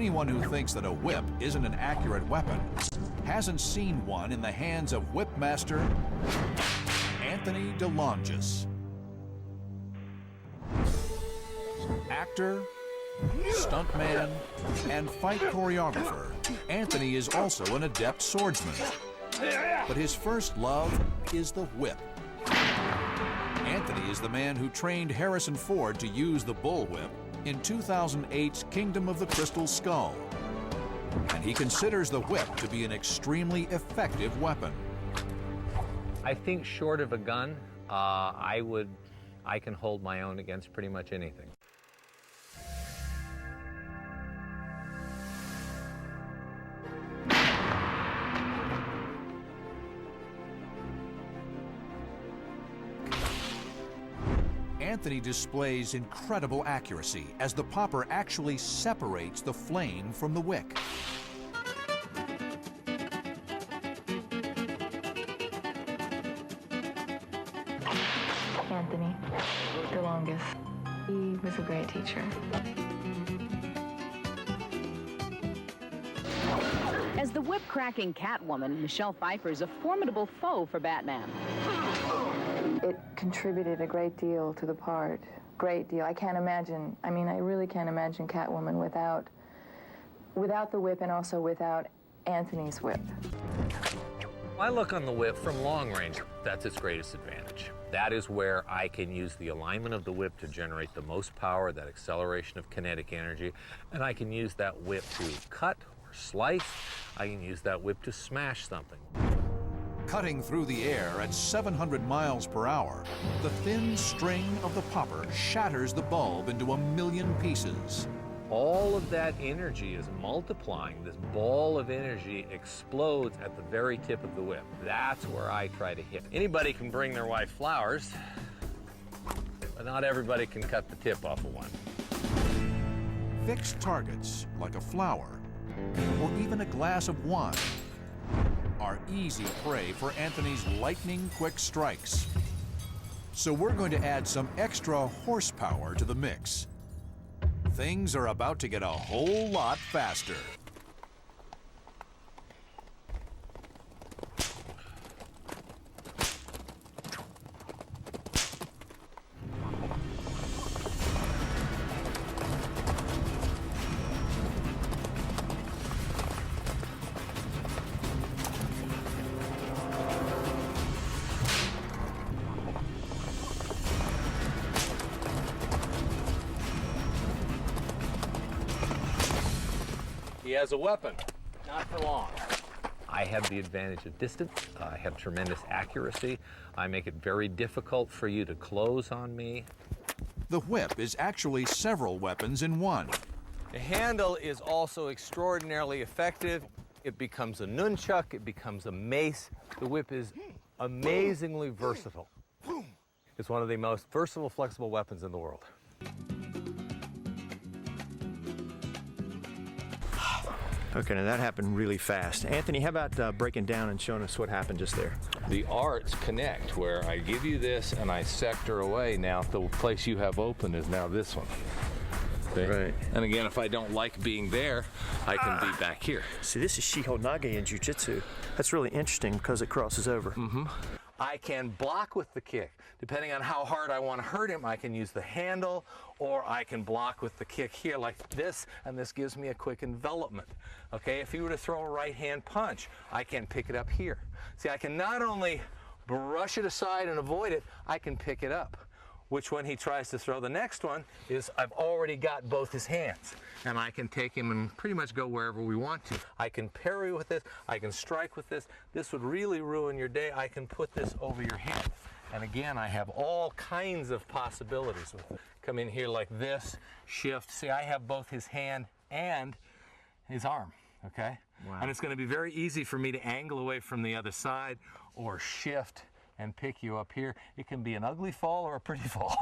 Anyone who thinks that a whip isn't an accurate weapon hasn't seen one in the hands of whipmaster Anthony De Longis. Actor, stuntman, and fight choreographer, Anthony is also an adept swordsman. But his first love is the whip. Anthony is the man who trained Harrison Ford to use the bullwhip in 2008's Kingdom of the Crystal Skull. And he considers the whip to be an extremely effective weapon. I think short of a gun, I can hold my own against pretty much anything. Anthony displays incredible accuracy as the popper actually separates the flame from the wick. Anthony De Longis. He was a great teacher. As the whip-cracking Catwoman, Michelle Pfeiffer is a formidable foe for Batman. It contributed a great deal to the part. Great deal. I can't imagine, I really can't imagine Catwoman without the whip and also without Anthony's whip. I look on the whip from long range. That's its greatest advantage. That is where I can use the alignment of the whip to generate the most power, that acceleration of kinetic energy, and I can use that whip to cut or slice. I can use that whip to smash something. Cutting through the air at 700 miles per hour, the thin string of the popper shatters the bulb into 1,000,000 pieces. All of that energy is multiplying. This ball of energy explodes at the very tip of the whip. That's where I try to hit. Anybody can bring their wife flowers, but not everybody can cut the tip off of one. Fixed targets, like a flower, or even a glass of wine, are easy prey for Anthony's lightning-quick strikes. So we're going to add some extra horsepower to the mix. Things are about to get a whole lot faster. He has a weapon, not for long. I have the advantage of distance. I have tremendous accuracy. I make it very difficult for you to close on me. The whip is actually several weapons in one. The handle is also extraordinarily effective. It becomes a nunchuck, it becomes a mace. The whip is amazingly versatile. It's one of the most versatile, flexible weapons in the world. Okay, now that happened really fast. Anthony, how about breaking down and showing us what happened just there? The arts connect, where I give you this and I sector away. Now, the place you have open is now this one. Okay? Right. And again, if I don't like being there, I can be back here. See, this is Shiho Nage in Jiu-Jitsu. That's really interesting because it crosses over. Mm-hmm. I can block with the kick. Depending on how hard I want to hurt him, I can use the handle, or I can block with the kick here like this, and this gives me a quick envelopment. Okay, if he were to throw a right-hand punch, I can pick it up here. See, I can not only brush it aside and avoid it, I can pick it up. Which when he tries to throw the next one is I've already got both his hands, and I can take him and pretty much go wherever we want to. I can parry with this, I can strike with this. This would really ruin your day. I can put this over your head. And again, I have all kinds of possibilities with it. Come in here like this, shift. See, I have both his hand and his arm, okay? Wow. And it's going to be very easy for me to angle away from the other side or shift and pick you up here. It can be an ugly fall or a pretty fall.